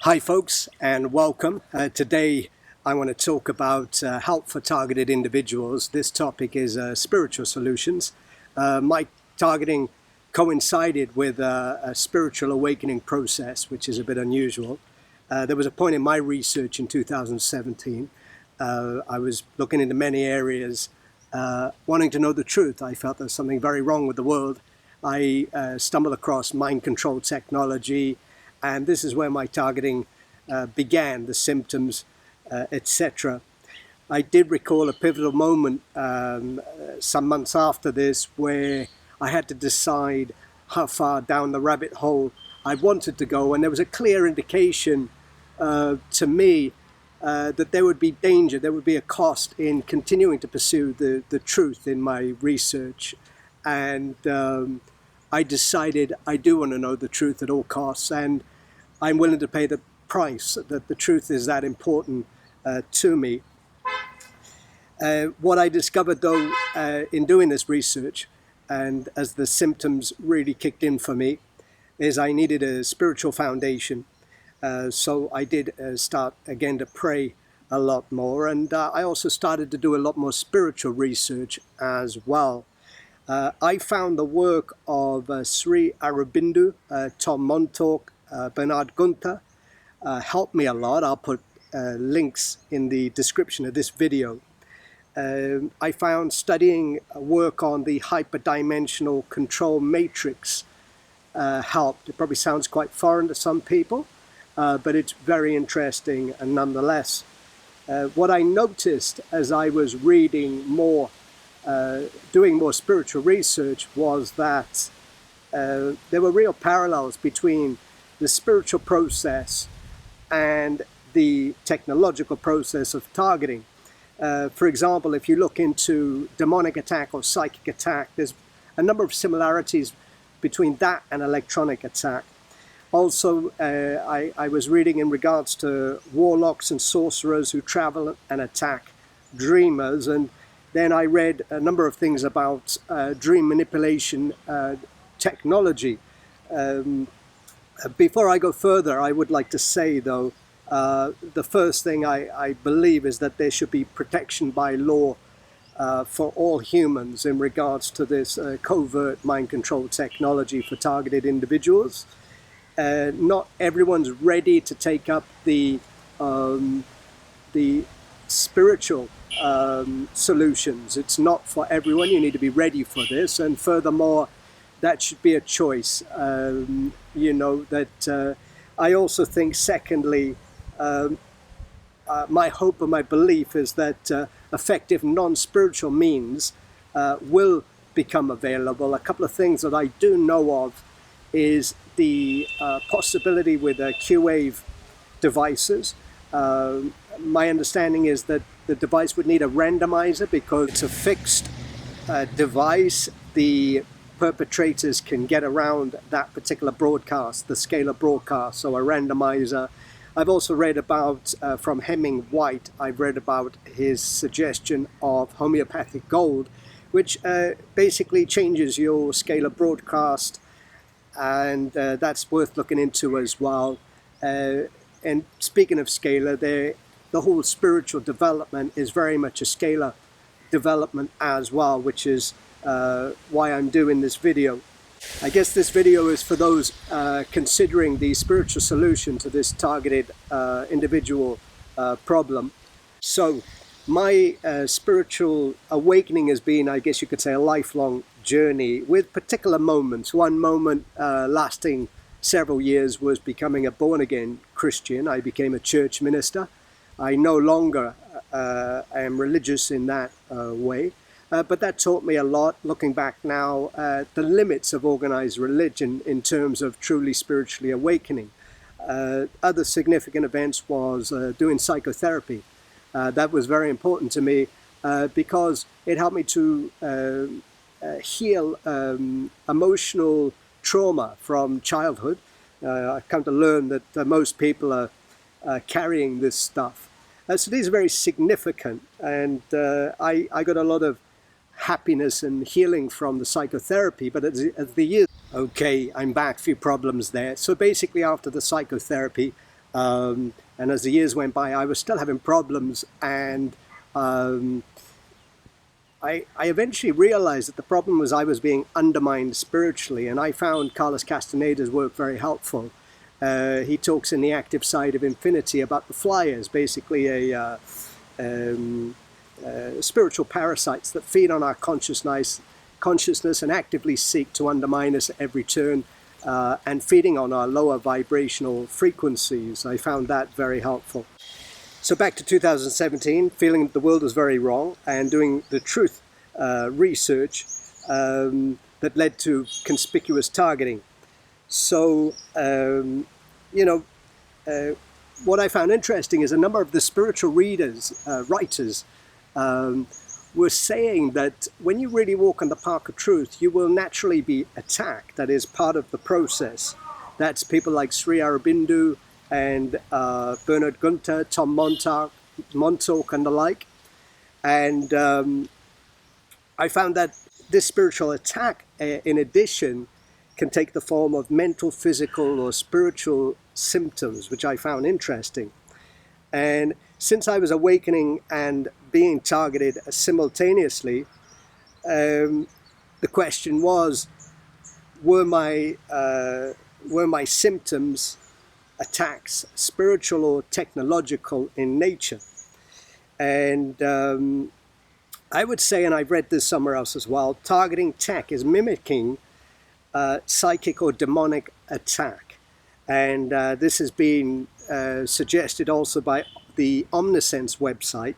Hi folks, and welcome. Today I want to talk about help for targeted individuals. This topic is spiritual solutions. My targeting coincided with a spiritual awakening process, which is a bit unusual. There was a point in my research in 2017. I was looking into many areas, wanting to know the truth. I felt there was something very wrong with the world. I stumbled across mind control technology, and this is where my targeting began, the symptoms, etc. I did recall a pivotal moment some months after this where I had to decide how far down the rabbit hole I wanted to go, and there was a clear indication to me that there would be danger, there would be a cost in continuing to pursue the truth in my research. And I decided I do want to know the truth at all costs, and I'm willing to pay the price, that the truth is that important to me. What I discovered though in doing this research, and as the symptoms really kicked in for me, is I needed a spiritual foundation. So I did start again to pray a lot more, and I also started to do a lot more spiritual research as well. I found the work of Sri Aurobindo, Tom Montauk, Bernard Gunther helped me a lot. I'll put links in the description of this video. I found studying work on the hyperdimensional control matrix helped. It probably sounds quite foreign to some people, but it's very interesting nonetheless. What I noticed as I was reading more, doing more spiritual research, was that there were real parallels between the spiritual process and the technological process of targeting. For example, if you look into demonic attack or psychic attack, there's a number of similarities between that and electronic attack. Also, I was reading in regards to warlocks and sorcerers who travel and attack dreamers, and then I read a number of things about dream manipulation technology. Before I go further, I would like to say, though, the first thing I believe is that there should be protection by law for all humans in regards to this covert mind control technology for targeted individuals. Not everyone's ready to take up the spiritual solutions. It's not for everyone. You need to be ready for this, and furthermore, that should be a choice. I also think, secondly, my hope and my belief is that effective non-spiritual means will become available. A couple of things that I do know of is the possibility with Q-Wave devices. My understanding is that the device would need a randomizer because it's a fixed device. The perpetrators can get around that particular broadcast, the scalar broadcast, so a randomizer. I've also read about, from Hemming White, I've read about his suggestion of homeopathic gold, which basically changes your scalar broadcast, and that's worth looking into as well. And speaking of scalar, the whole spiritual development is very much a scalar development as well, which is why I'm doing this video. I guess this video is for those considering the spiritual solution to this targeted individual problem. So my spiritual awakening has been, I guess you could say, a lifelong journey with particular moments. One moment lasting several years was becoming a born-again Christian. I became a church minister. I no longer am religious in that way. But that taught me a lot, looking back now, the limits of organized religion in terms of truly spiritually awakening. Other significant events was doing psychotherapy. That was very important to me because it helped me to heal emotional trauma from childhood. I've come to learn that most people are carrying this stuff. So these are very significant, and I got a lot of happiness and healing from the psychotherapy, but as the years... Okay, I'm back, few problems there. So basically after the psychotherapy, And as the years went by, I was still having problems, and I eventually realized that the problem was I was being undermined spiritually, and I found Carlos Castaneda's work very helpful. He talks in The Active Side of Infinity about the flyers, basically spiritual parasites that feed on our consciousness and actively seek to undermine us at every turn, and feeding on our lower vibrational frequencies. I found that very helpful. So back to 2017, feeling that the world was very wrong and doing the truth research that led to conspicuous targeting. So, what I found interesting is a number of the spiritual writers, were saying that when you really walk on the path of truth, you will naturally be attacked. That is part of the process. That's people like Sri Aurobindo and Bernard Gunther, Tom Montauk and the like. And I found that this spiritual attack, in addition, can take the form of mental, physical, or spiritual symptoms, which I found interesting. And since I was awakening and being targeted simultaneously, the question was, were my symptoms, attacks, spiritual or technological in nature? And I would say, and I've read this somewhere else as well, targeting tech is mimicking psychic or demonic attack. And this has been suggested also by the Omnisense website.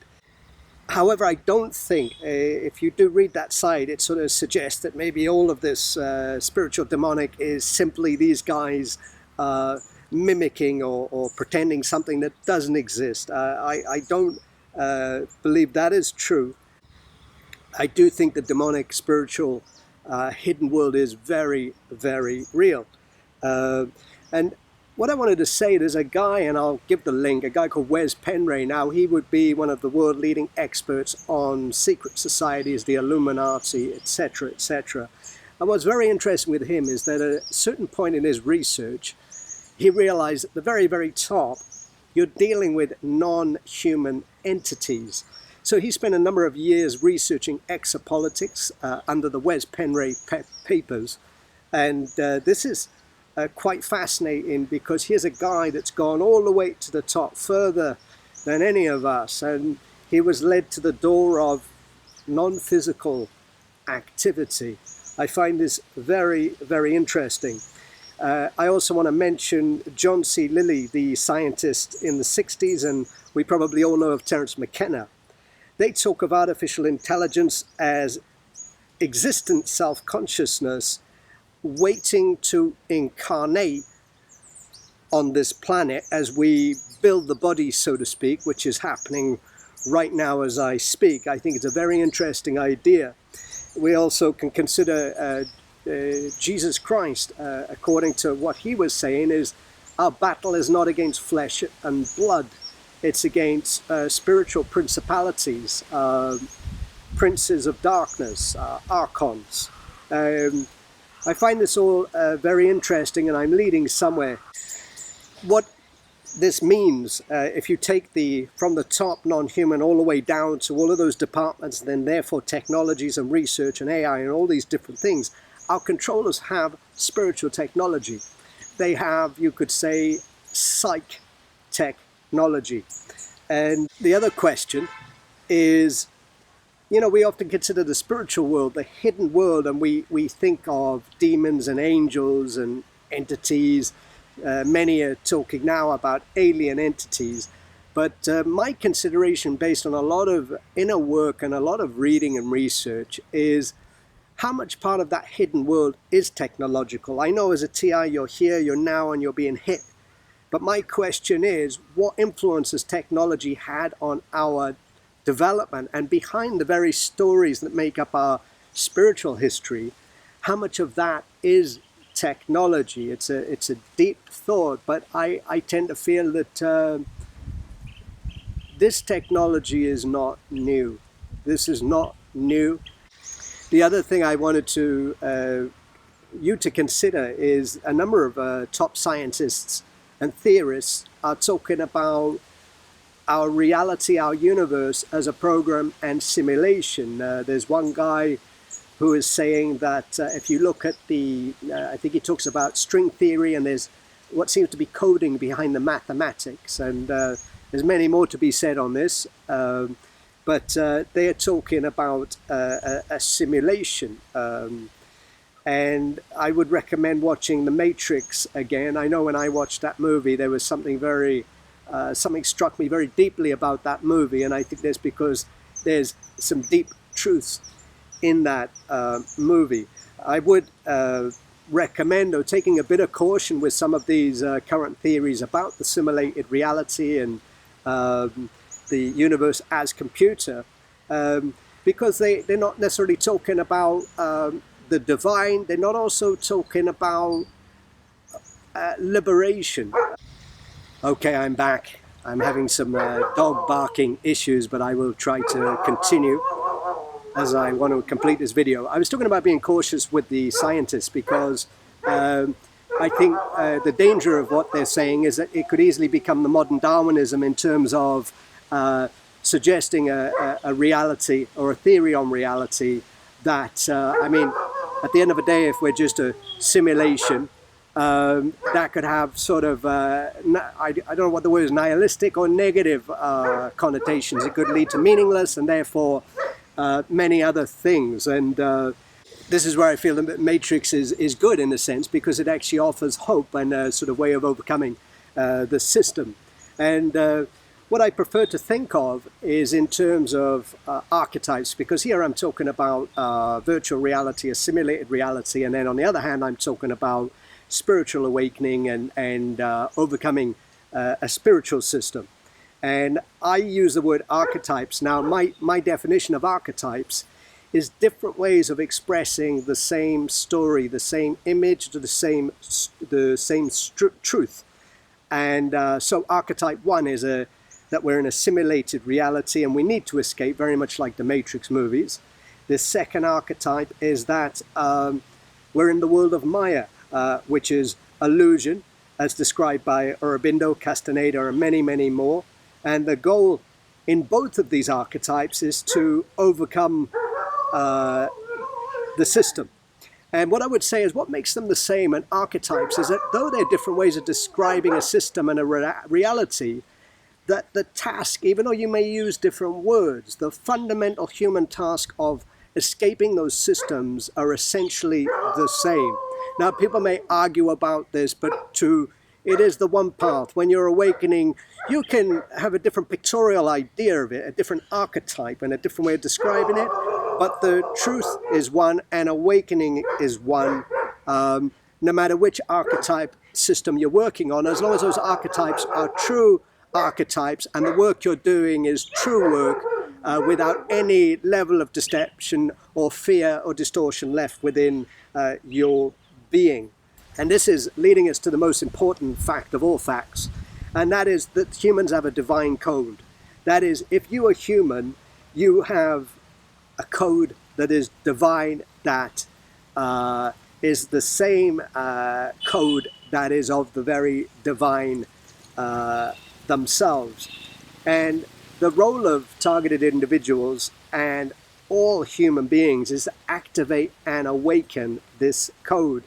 However, I don't think, if you do read that site, it sort of suggests that maybe all of this spiritual demonic is simply these guys mimicking or pretending something that doesn't exist. I don't believe that is true. I do think the demonic, spiritual, hidden world is very, very real. And what I wanted to say, there's a guy, and I'll give the link, a guy called Wes Penray. Now, he would be one of the world leading experts on secret societies, the Illuminati, etc., etc. And what's very interesting with him is that at a certain point in his research, he realized at the very, very top, you're dealing with non-human entities. So he spent a number of years researching exopolitics under the Wes Penray papers. And this is quite fascinating, because here's a guy that's gone all the way to the top, further than any of us. And he was led to the door of non-physical activity. I find this very, very interesting. I also want to mention John C. Lilly, the scientist in the 60s, and we probably all know of Terence McKenna. They talk of artificial intelligence as existent self-consciousness waiting to incarnate on this planet as we build the body, so to speak, which is happening right now as I speak. I think it's a very interesting idea. We also can consider Jesus Christ, according to what he was saying, is our battle is not against flesh and blood. It's against spiritual principalities, princes of darkness, archons. I find this all very interesting, and I'm leading somewhere. What this means, if you take from the top non-human all the way down to all of those departments, then therefore technologies and research and AI and all these different things, our controllers have spiritual technology. They have, you could say, psych technology. And the other question is, we often consider the spiritual world, the hidden world, and we think of demons and angels and entities. Many are talking now about alien entities. But my consideration, based on a lot of inner work and a lot of reading and research, is how much part of that hidden world is technological. I know as a TI, you're here, you're now, and you're being hit. But my question is, what influence has technology had on our development, and behind the very stories that make up our spiritual history, how much of that is technology? It's a deep thought, but I tend to feel that this technology is not new. This is not new. The other thing I wanted you to consider is a number of top scientists and theorists are talking about our reality, our universe as a program and simulation. There's one guy who is saying that if you look at the, I think he talks about string theory, and there's what seems to be coding behind the mathematics, and there's many more to be said on this, but they are talking about a simulation. And I would recommend watching The Matrix again. I know when I watched that movie, there was something something struck me very deeply about that movie, and I think that's because there's some deep truths in that movie. I would recommend, though, taking a bit of caution with some of these current theories about the simulated reality and the universe as computer, because they're not necessarily talking about the divine. They're not also talking about liberation. Okay, I'm back. I'm having some dog barking issues, but I will try to continue as I want to complete this video. I was talking about being cautious with the scientists because I think the danger of what they're saying is that it could easily become the modern Darwinism in terms of suggesting a reality or a theory on reality that, I mean, at the end of the day, if we're just a simulation, that could have sort of, I don't know what the word is, nihilistic or negative connotations. It could lead to meaningless and therefore many other things. And this is where I feel the Matrix is good in a sense, because it actually offers hope and a sort of way of overcoming the system. And what I prefer to think of is in terms of archetypes, because here I'm talking about virtual reality, a simulated reality, and then on the other hand I'm talking about spiritual awakening and overcoming a spiritual system. And I use the word archetypes. Now my definition of archetypes is different ways of expressing the same story, the same image, the same truth. And so archetype one is that we're in a simulated reality and we need to escape, very much like the Matrix movies. The second archetype is that we're in the world of Maya, which is illusion, as described by Aurobindo, Castaneda, and many, many more. And the goal in both of these archetypes is to overcome the system. And what I would say is what makes them the same and archetypes is that though they're different ways of describing a system and a reality, that the task, even though you may use different words, the fundamental human task of escaping those systems are essentially the same. Now, people may argue about this, but it is the one path. When you're awakening, you can have a different pictorial idea of it, a different archetype and a different way of describing it, but the truth is one and awakening is one, no matter which archetype system you're working on, as long as those archetypes are true archetypes and the work you're doing is true work without any level of deception or fear or distortion left within your being. And this is leading us to the most important fact of all facts, and that is that humans have a divine code. That is, if you are human, you have a code that is divine, that is the same code that is of the very divine themselves. And the role of targeted individuals and all human beings is to activate and awaken this code.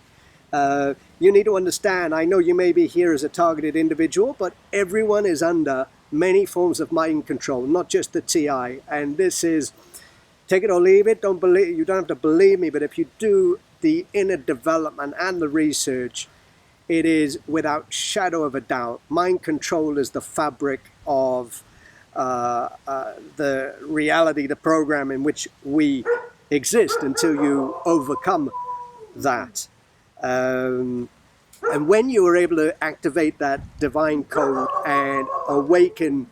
You need to understand, I know you may be here as a targeted individual, but everyone is under many forms of mind control, not just the TI. And this is, take it or leave it, you don't have to believe me, but if you do the inner development and the research, it is without shadow of a doubt, mind control is the fabric of the reality, the program in which we exist until you overcome that. And when you are able to activate that divine code and awaken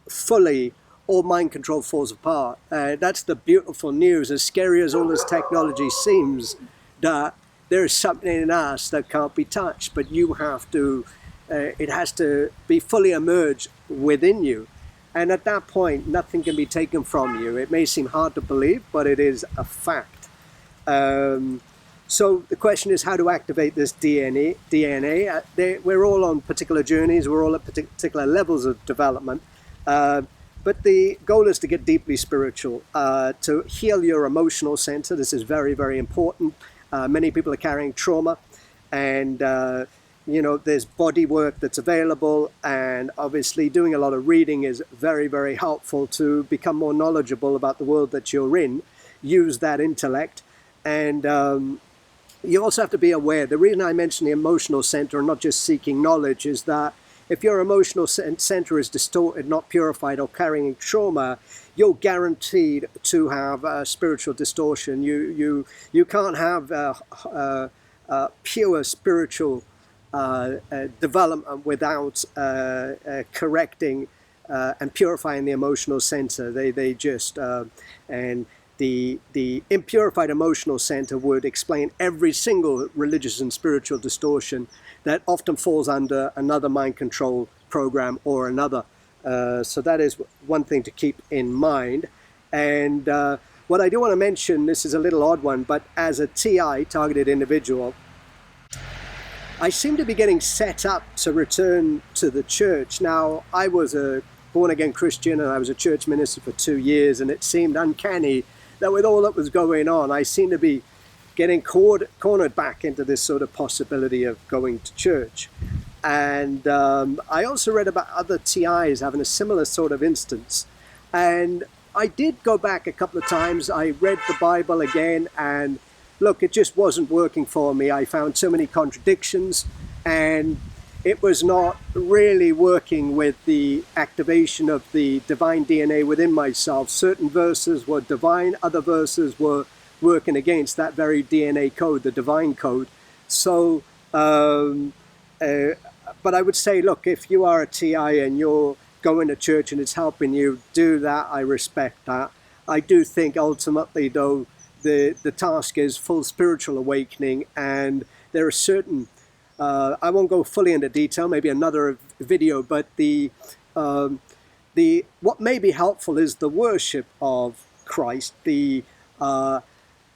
fully, all mind control falls apart. That's the beautiful news. As scary as all this technology seems, that there is something in us that can't be touched, but you have to, it has to be fully emerged within you. And at that point, nothing can be taken from you. It may seem hard to believe, but it is a fact. So the question is how to activate this DNA. We're all on particular journeys, we're all at particular levels of development, but the goal is to get deeply spiritual, to heal your emotional center. This is very, very important. Many people are carrying trauma, and there's body work that's available, and obviously doing a lot of reading is very, very helpful to become more knowledgeable about the world that you're in. Use that intellect, and you also have to be aware. The reason I mention the emotional center and not just seeking knowledge is that if your emotional center is distorted, not purified, or carrying trauma, you're guaranteed to have spiritual distortion. You can't have pure spiritual development without correcting and purifying the emotional center. They just and the impurified emotional center would explain every single religious and spiritual distortion that often falls under another mind control program or another. So that is one thing to keep in mind. And what I do want to mention, this is a little odd one, but as a TI, targeted individual, I seem to be getting set up to return to the church. Now, I was a born-again Christian and I was a church minister for 2 years, and it seemed uncanny that with all that was going on, I seem to be getting cornered back into this sort of possibility of going to church. And I also read about other TIs having a similar sort of instance. And I did go back a couple of times. I read the Bible again, and look, it just wasn't working for me. I found so many contradictions, and it was not really working with the activation of the divine DNA within myself. Certain verses were divine, other verses were working against that very DNA code, the divine code. So, but I would say, look, if you are a TI and you're going to church and it's helping you, do that. I respect that. I do think ultimately, though, the task is full spiritual awakening, and there are certain I won't go fully into detail, maybe another video, but what may be helpful is the worship of Christ, the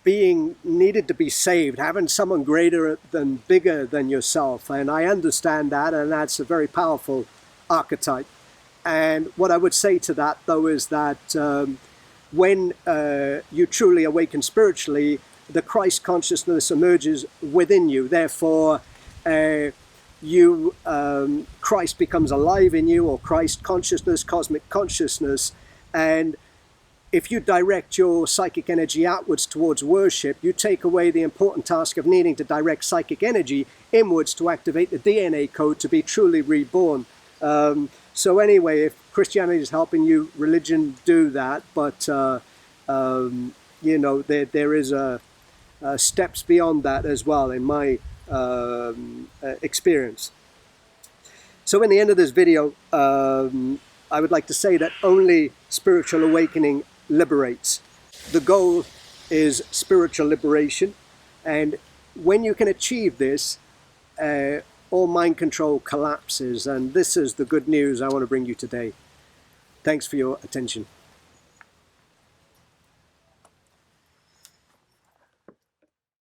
being needed to be saved, having someone greater than, bigger than yourself. And I understand that, and that's a very powerful archetype. And what I would say to that, though, is that when you truly awaken spiritually, the Christ consciousness emerges within you. Therefore, Christ becomes alive in you, or Christ consciousness, cosmic consciousness. And if you direct your psychic energy outwards towards worship, you take away the important task of needing to direct psychic energy inwards to activate the DNA code to be truly reborn. So anyway, if Christianity is helping you, religion, do that. But there is steps beyond that as well, in my experience. So in the end of this video, I would like to say that only spiritual awakening liberates. The goal is spiritual liberation, and when you can achieve this, all mind control collapses, and this is the good news I want to bring you today. Thanks for your attention.